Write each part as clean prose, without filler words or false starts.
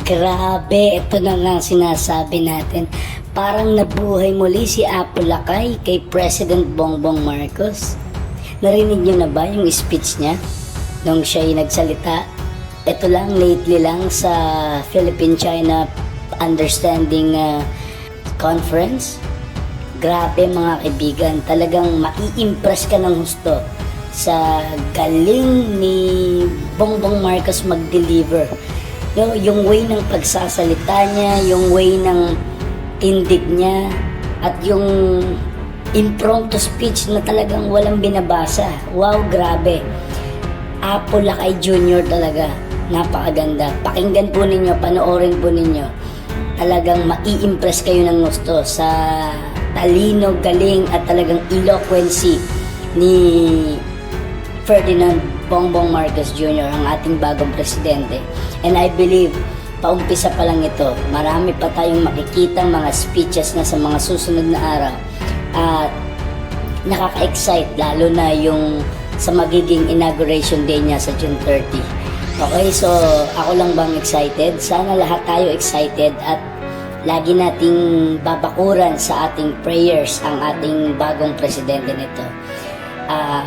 Grabe, ito na nga sinasabi natin. Parang nabuhay muli si Apo Lakay kay President Bongbong Marcos. Narinig niyo na ba yung speech niya nung siya'y nagsalita? Ito lang, lately lang sa Philippine-China Understanding Conference. Grabe mga kaibigan, talagang mai-impress ka ng husto sa galing ni Bongbong Marcos mag-deliver. Yung way ng pagsasalita niya, yung way ng tindig niya, at yung impromptu speech na talagang walang binabasa. Wow, grabe. Apo Lakay Jr. talaga. Napakaganda. Pakinggan po ninyo, panoorin po ninyo. Talagang mai-impress kayo ng gusto sa talino, galing, at talagang eloquency ni Ferdinand Bongbong Marcos Jr., ang ating bagong presidente. And I believe, paumpisa pa lang ito, marami pa tayong makikita mga speeches na sa mga susunod na araw. At nakaka-excite, lalo na yung sa magiging inauguration day niya sa June 30. Okay, so ako lang bang excited? Sana lahat tayo excited at lagi nating babakuran sa ating prayers ang ating bagong presidente nito.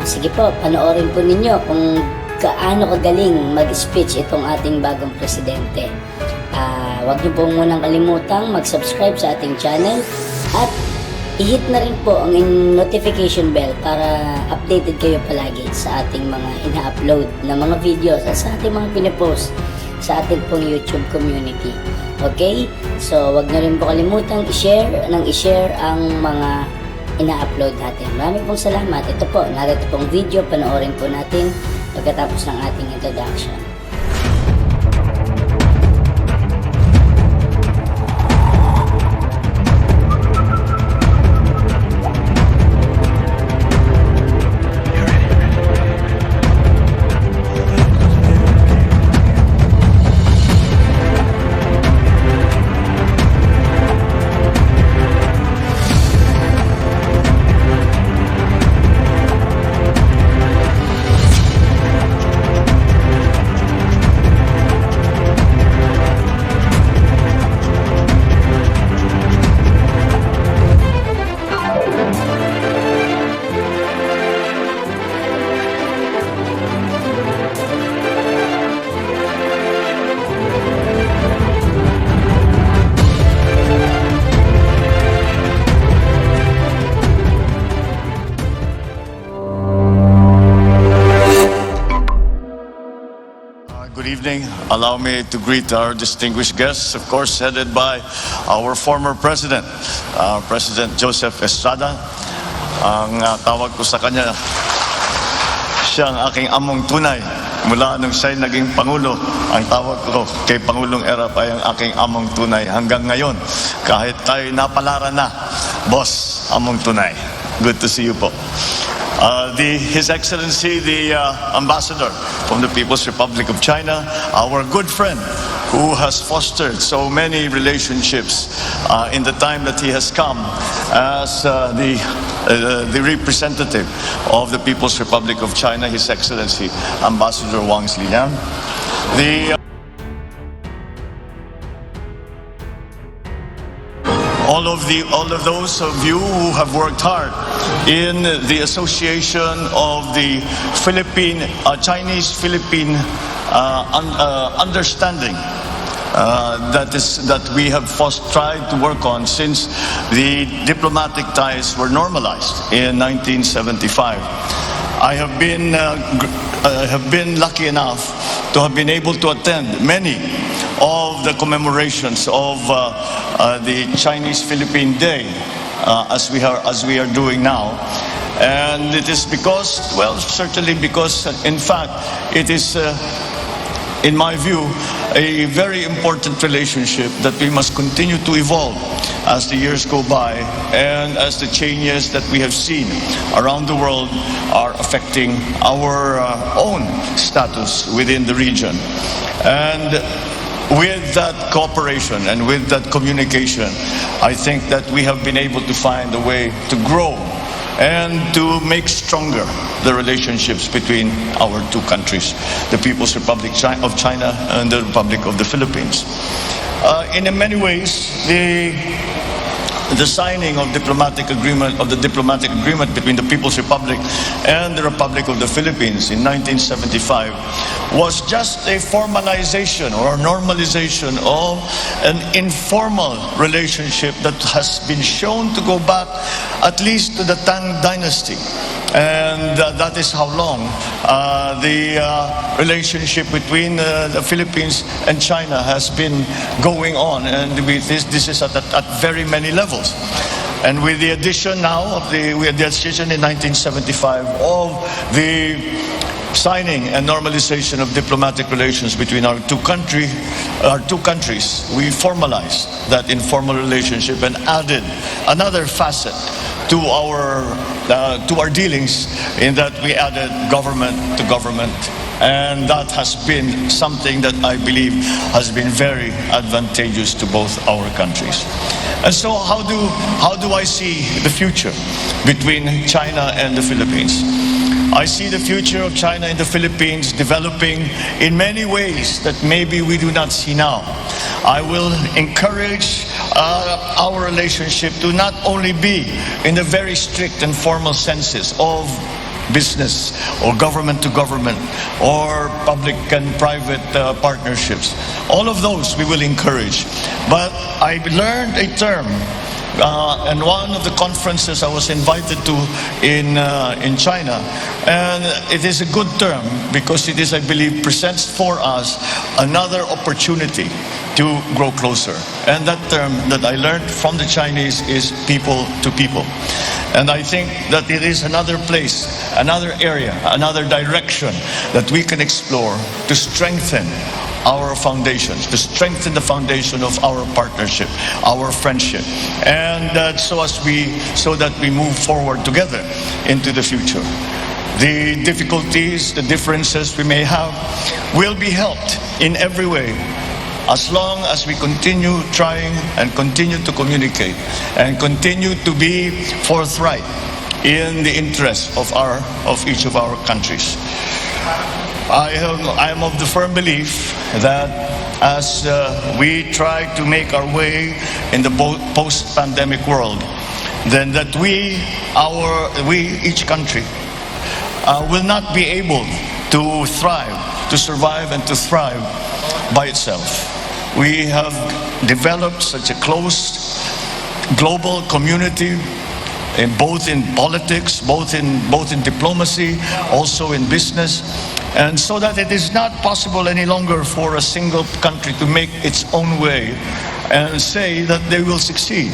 Sige po, panoorin po ninyo kung gaano kagaling mag-speech itong ating bagong presidente. Huwag niyo po munang kalimutang mag-subscribe sa ating channel at i-hit na rin po ang notification bell para updated kayo palagi sa ating mga ina-upload na mga videos at sa ating mga pinapost sa ating pong YouTube community. Okay? So, huwag niyo rin po kalimutang i-share ang mga ina-upload natin. Maraming pong salamat. Ito po, narito pong video, panoorin po natin pagkatapos ng ating introduction. Good evening. Allow me to greet our distinguished guests, of course, headed by our former President, President Joseph Estrada. Ang tawag ko sa kanya, siya ang aking among tunay. Mula nung siya'y naging Pangulo, ang tawag ko kay Pangulong Erap ay ang aking among tunay. Hanggang ngayon, kahit tayo napalara na, boss, among tunay. Good to see you po. His Excellency, the Ambassador from the People's Republic of China, our good friend who has fostered so many relationships in the time that he has come as the representative of the People's Republic of China, His Excellency Ambassador Wang Ziliang. All of those of you who have worked hard in the association of the Chinese-Philippine understanding that we have tried to work on since the diplomatic ties were normalized in 1975. I have been lucky enough to have been able to attend many of the commemorations of the Chinese-Philippine Day as we are doing now. And it is because, well, certainly because, in fact, it is, in my view, a very important relationship that we must continue to evolve as the years go by and as the changes that we have seen around the world are affecting our own status within the region. And with that cooperation and with that communication, I think that we have been able to find a way to grow and to make stronger the relationships between our two countries, the People's Republic of China and the Republic of the Philippines. in many ways, the signing of the diplomatic agreement between the People's Republic and the Republic of the Philippines in 1975 was just a formalization or a normalization of an informal relationship that has been shown to go back at least to the Tang Dynasty. And that is how long the relationship between the Philippines and China has been going on, and this is at very many levels. And with the addition now of the addition in 1975 of the signing and normalization of diplomatic relations between our two countries, we formalized that informal relationship and added another facet to our dealings, in that we added government to government, and that has been something that I believe has been very advantageous to both our countries. And so how do I see the future between China and the Philippines? I see the future of China and the Philippines developing in many ways that maybe we do not see now. I will encourage our relationship to not only be in the very strict and formal senses of business or government to government or public and private partnerships. All of those we will encourage. But I learned a term and one of the conferences I was invited to in China, and it is a good term because it is, I believe, presents for us another opportunity to grow closer. And that term that I learned from the Chinese is people to people. And I think that it is another place, another area, another direction that we can explore to strengthen our foundations, to strengthen the foundation of our partnership, our friendship, and so that we move forward together into the future. The difficulties, the differences we may have will be helped in every way, as long as we continue trying and continue to communicate and continue to be forthright in the interest of each of our countries. I am of the firm belief that as we try to make our way in the post-pandemic world, then that each country will not be able to survive and to thrive by itself. We have developed such a close global community, both in politics, both in diplomacy, also in business, and so that it is not possible any longer for a single country to make its own way and say that they will succeed.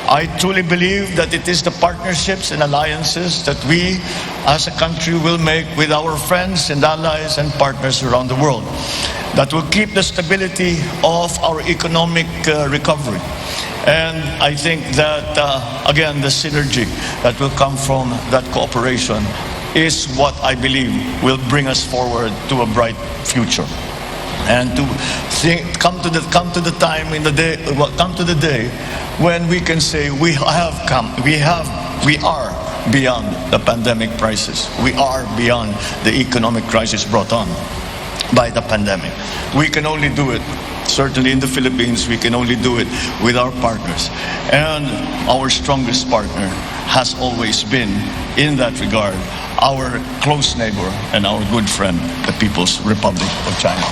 I truly believe that it is the partnerships and alliances that we as a country will make with our friends and allies and partners around the world that will keep the stability of our economic recovery. And I think that, again, the synergy that will come from that cooperation is what I believe will bring us forward to a bright future. And to come to the day when we can say we are beyond the pandemic crisis. We are beyond the economic crisis brought on by the pandemic. We can only do it, certainly in the Philippines, we can only do it with our partners. And our strongest partner has always been, in that regard, our close neighbor and our good friend, the People's Republic of China.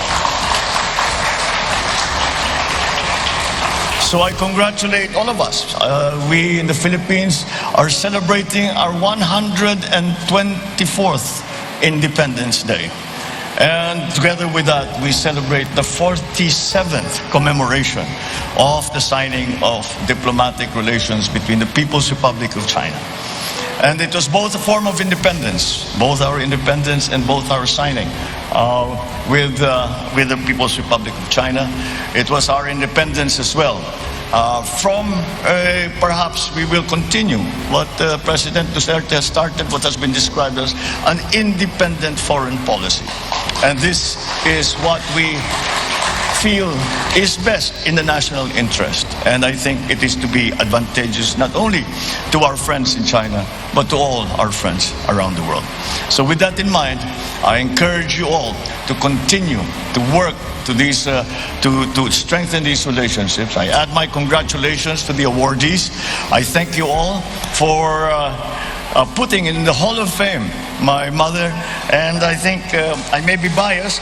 So I congratulate all of us. We in the Philippines are celebrating our 124th Independence Day. And together with that, we celebrate the 47th commemoration of the signing of diplomatic relations between the People's Republic of China. And it was both a form of independence, both our independence and both our signing with the People's Republic of China. It was our independence as well. Perhaps we will continue what President Duterte has started, what has been described as an independent foreign policy. And this is what we feel is best in the national interest. And I think it is to be advantageous not only to our friends in China, but to all our friends around the world. So with that in mind, I encourage you all to continue to work to these to strengthen these relationships. I add my congratulations to the awardees. I thank you all for putting in the Hall of Fame my mother, and I think I may be biased.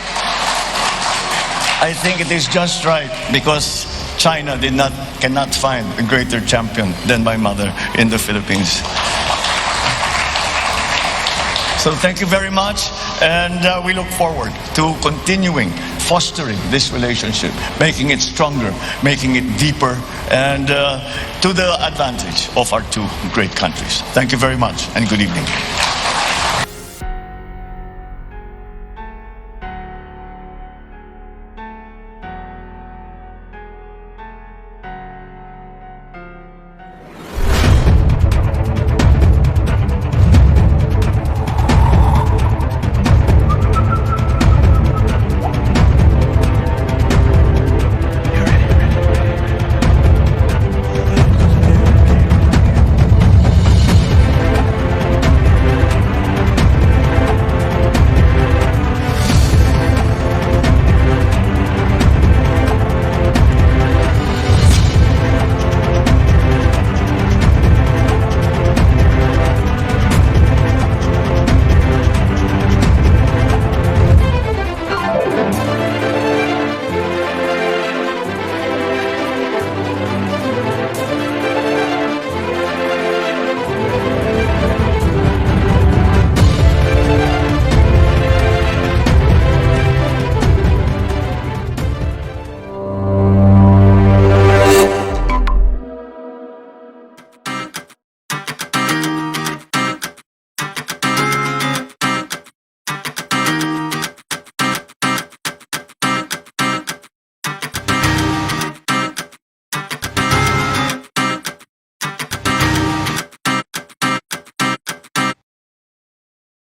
I think it is just right because China cannot find a greater champion than my mother in the Philippines. So thank you very much, and we look forward to continuing fostering this relationship, making it stronger, making it deeper, and to the advantage of our two great countries. Thank you very much, and good evening.